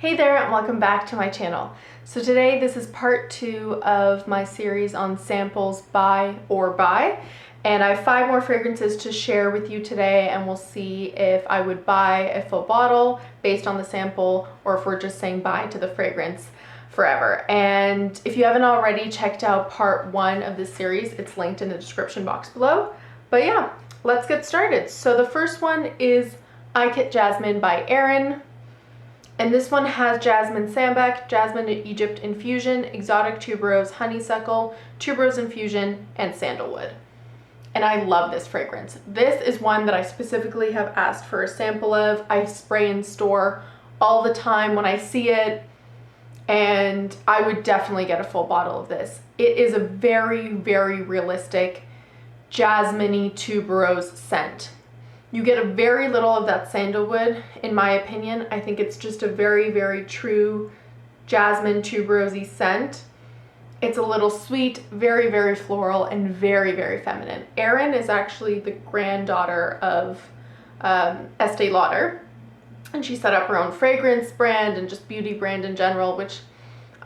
Hey there and welcome back to my channel. So today this is part 2 of my series on samples buy or buy, and I have 5 more fragrances to share with you today, and we'll see if I would buy a full bottle based on the sample or if we're just saying bye to the fragrance forever. And if you haven't already checked out part 1 of this series, it's linked in the description box below. But yeah, let's get started. So the first one is Ikat Jasmine by Aerin. And this one has jasmine sambac, jasmine Egypt infusion, exotic tuberose honeysuckle, tuberose infusion, and sandalwood. And I love this fragrance. This is one that I specifically have asked for a sample of. I spray in store all the time when I see it, and I would definitely get a full bottle of this. It is a very, very realistic jasmine-y tuberose scent. You get a very little of that sandalwood, in my opinion. I think it's just a very, very true jasmine tuberose-y scent. It's a little sweet, very, very floral, and very, very feminine. Aerin is actually the granddaughter of Estee Lauder, and she set up her own fragrance brand and just beauty brand in general, which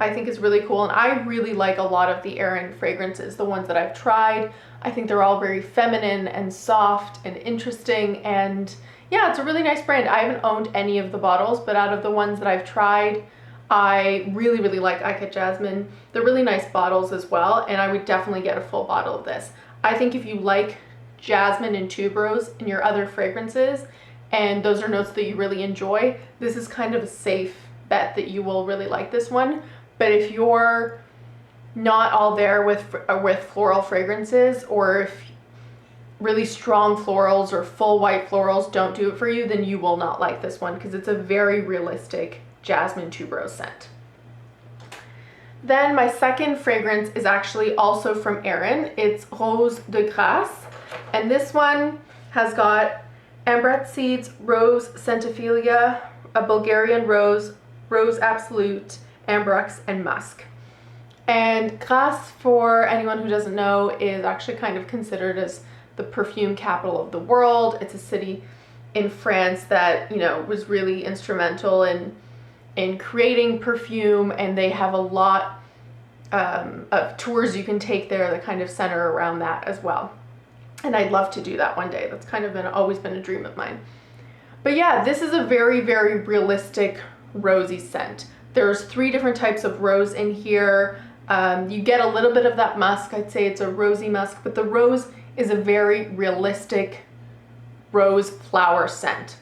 I think is really cool. And I really like a lot of the Aerin fragrances, the ones that I've tried. I think they're all very feminine and soft and interesting, and yeah, it's a really nice brand. I haven't owned any of the bottles, but out of the ones that I've tried, I really, really like Ikat Jasmine. They're really nice bottles as well, and I would definitely get a full bottle of this. I think if you like jasmine and tuberose in your other fragrances, and those are notes that you really enjoy, this is kind of a safe bet that you will really like this one. But if you're not all there with floral fragrances, or if really strong florals or full white florals don't do it for you, then you will not like this one because it's a very realistic jasmine tuberose scent. Then my second fragrance is actually also from Aerin. It's Rose de Grasse, and this one has got ambrette seeds, rose centiphilia, a Bulgarian rose, rose absolute, ambrux, and musk. And Grasse, for anyone who doesn't know, is actually kind of considered as the perfume capital of the world. It's a city in France that, you know, was really instrumental in creating perfume, and they have a lot of tours you can take there that kind of center around that as well. And I'd love to do that one day. That's kind of always been a dream of mine. But yeah, this is a very, very realistic rosy scent. There's 3 different types of rose in here. You get a little bit of that musk. I'd say it's a rosy musk, but the rose is a very realistic rose flower scent.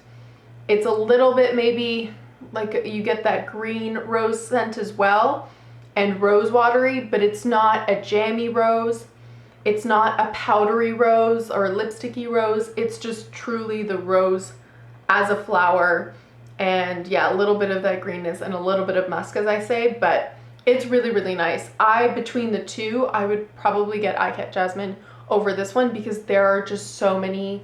It's a little bit maybe like you get that green rose scent as well, and rose watery, but it's not a jammy rose. It's not a powdery rose or a lipsticky rose. It's just truly the rose as a flower. And yeah, a little bit of that greenness and a little bit of musk, as I say, but it's really, really nice. Between the two, I would probably get Ikat Jasmine over this one because there are just so many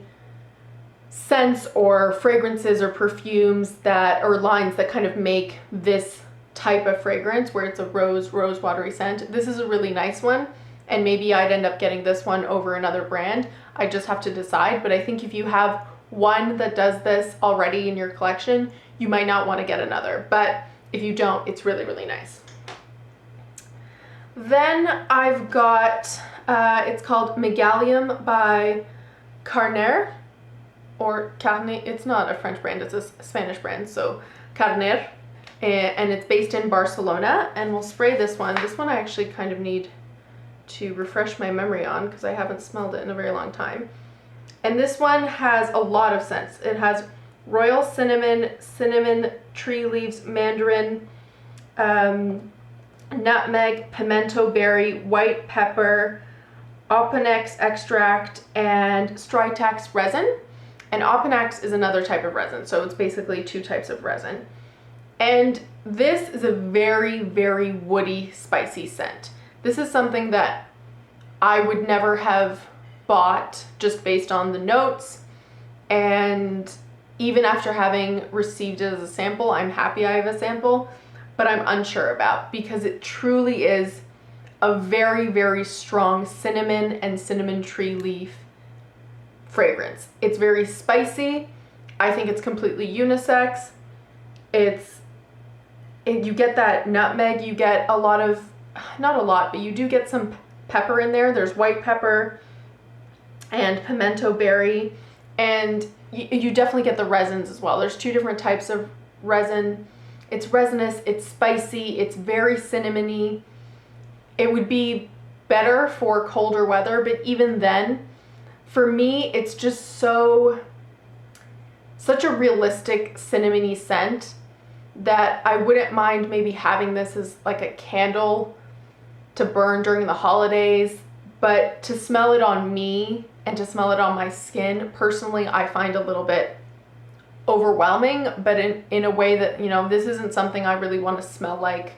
scents or fragrances or perfumes or lines that kind of make this type of fragrance where it's a rose watery scent. This is a really nice one, and maybe I'd end up getting this one over another brand. I just have to decide, but I think if you have one that does this already in your collection, you might not want to get another, but if you don't, it's really, really nice. Then I've got, it's called Megalium by Carner, or Carner. It's not a French brand, it's a Spanish brand, so Carner, and it's based in Barcelona, and we'll spray this one. This one I actually kind of need to refresh my memory on because I haven't smelled it in a very long time. And this one has a lot of scents. It has royal cinnamon, cinnamon, tree leaves, mandarin, nutmeg, pimento berry, white pepper, Opanax extract, and Stritax resin. And Opanax is another type of resin, so it's basically 2 types of resin. And this is a very, very woody, spicy scent. This is something that I would never have bought just based on the notes, and even after having received it as a sample, I'm happy I have a sample, but I'm unsure about, because it truly is a very, very strong cinnamon and cinnamon tree leaf fragrance. It's very spicy. I think it's completely unisex. It's you get that nutmeg, you get a lot of, not a lot, but you do get some pepper in there. There's white pepper and pimento berry, and you definitely get the resins as well. There's 2 different types of resin. It's resinous, it's spicy, it's very cinnamony. It would be better for colder weather, but even then, for me, it's just such a realistic cinnamony scent that I wouldn't mind maybe having this as like a candle to burn during the holidays, but to smell it on me and to smell it on my skin, personally, I find a little bit overwhelming, but in a way that, you know, this isn't something I really want to smell like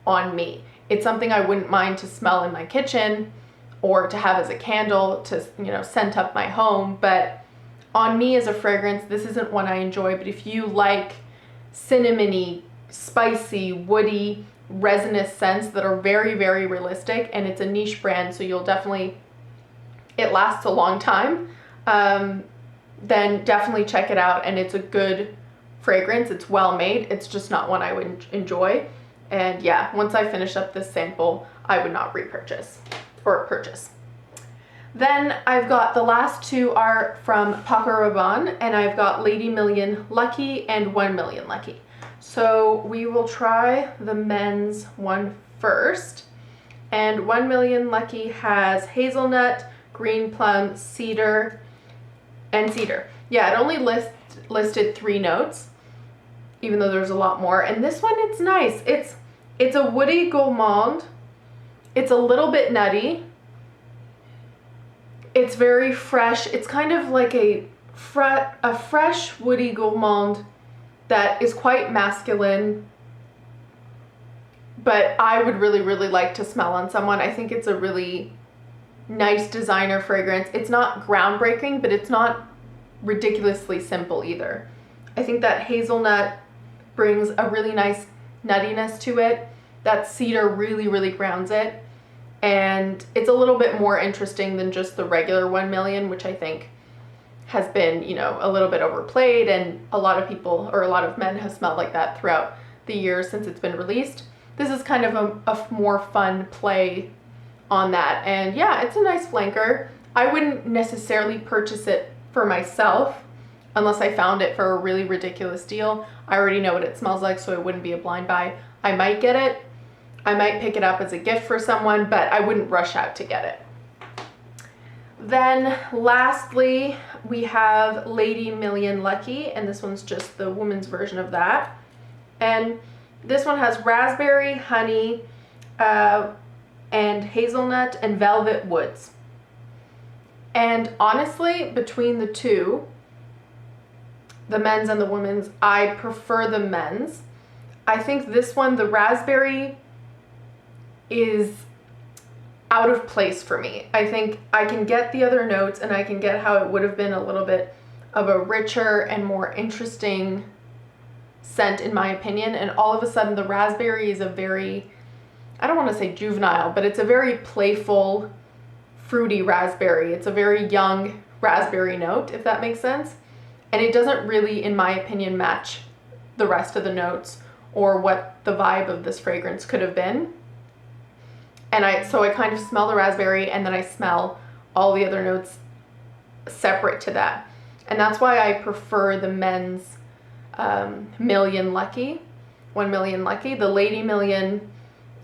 on me. It's something I wouldn't mind to smell in my kitchen or to have as a candle to, you know, scent up my home, but on me as a fragrance, this isn't one I enjoy. But if you like cinnamony, spicy, woody, resinous scents that are very, very realistic, and it's a niche brand, so you'll definitely, it lasts a long time, then definitely check it out. And it's a good fragrance. It's well made. It's just not one I would enjoy. And yeah, once I finish up this sample, I would not repurchase or purchase. Then I've got the last 2 are from Paco Rabanne, and I've got Lady Million Lucky and 1 Million Lucky. So we will try the men's one first. And 1 Million Lucky has hazelnut, green plum, cedar, and cedar. Yeah, it only listed 3 notes, even though there's a lot more. And this one, it's nice. It's a woody gourmand. It's a little bit nutty. It's very fresh. It's kind of like a fresh woody gourmand that is quite masculine, but I would really, really like to smell on someone. I think it's a really nice designer fragrance. It's not groundbreaking, but it's not ridiculously simple either. I think that hazelnut brings a really nice nuttiness to it. That cedar really, really grounds it. And it's a little bit more interesting than just the regular 1 Million, which I think has been, you know, a little bit overplayed, and a lot of people, or a lot of men, have smelled like that throughout the years since it's been released. This is kind of a more fun play on that. And yeah, it's a nice flanker. I wouldn't necessarily purchase it for myself unless I found it for a really ridiculous deal. I already know what it smells like, so it wouldn't be a blind buy. I might get it. I might pick it up as a gift for someone, but I wouldn't rush out to get it. Then lastly, we have Lady Million Lucky, and this one's just the woman's version of that. And this one has raspberry, honey, and hazelnut and velvet woods. And honestly, between the 2, the men's and the women's, I prefer the men's. I think this one, the raspberry, is out of place for me. I think I can get the other notes, and I can get how it would have been a little bit of a richer and more interesting scent, in my opinion. And all of a sudden, the raspberry is a very, I don't want to say juvenile, but it's a very playful, fruity raspberry. It's a very young raspberry note, if that makes sense. And it doesn't really, in my opinion, match the rest of the notes or what the vibe of this fragrance could have been. And so I kind of smell the raspberry, and then I smell all the other notes separate to that. And that's why I prefer the men's Million Lucky, 1 Million Lucky. The Lady Million,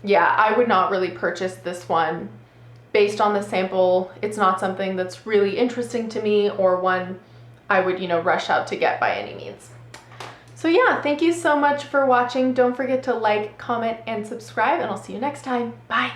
yeah, I would not really purchase this one based on the sample. It's not something that's really interesting to me, or one I would, you know, rush out to get by any means. So yeah, thank you so much for watching. Don't forget to like, comment, and subscribe, and I'll see you next time. Bye.